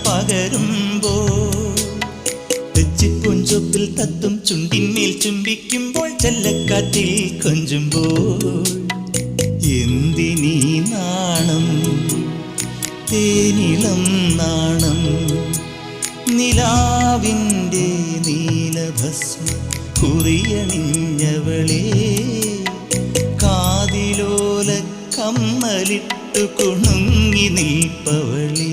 പകരുമ്പോൾ തെച്ചിപ്പൊഞ്ചൊപ്പിൽ തത്തും ചുണ്ടിന്മേൽ ചുംബിക്കുമ്പോൾ ചെല്ലക്കാറ്റിൽ കൊഞ്ചുമ്പോൾ എന്തിനീ നാണം തേനിളം നാണം നിലാവിൻ്റെ നീലഭസ്മ കുറിയണിഞ്ഞവളേ കാതിലോല കമ്മലിട്ടു കുണുങ്ങി നിൽപ്പവളേ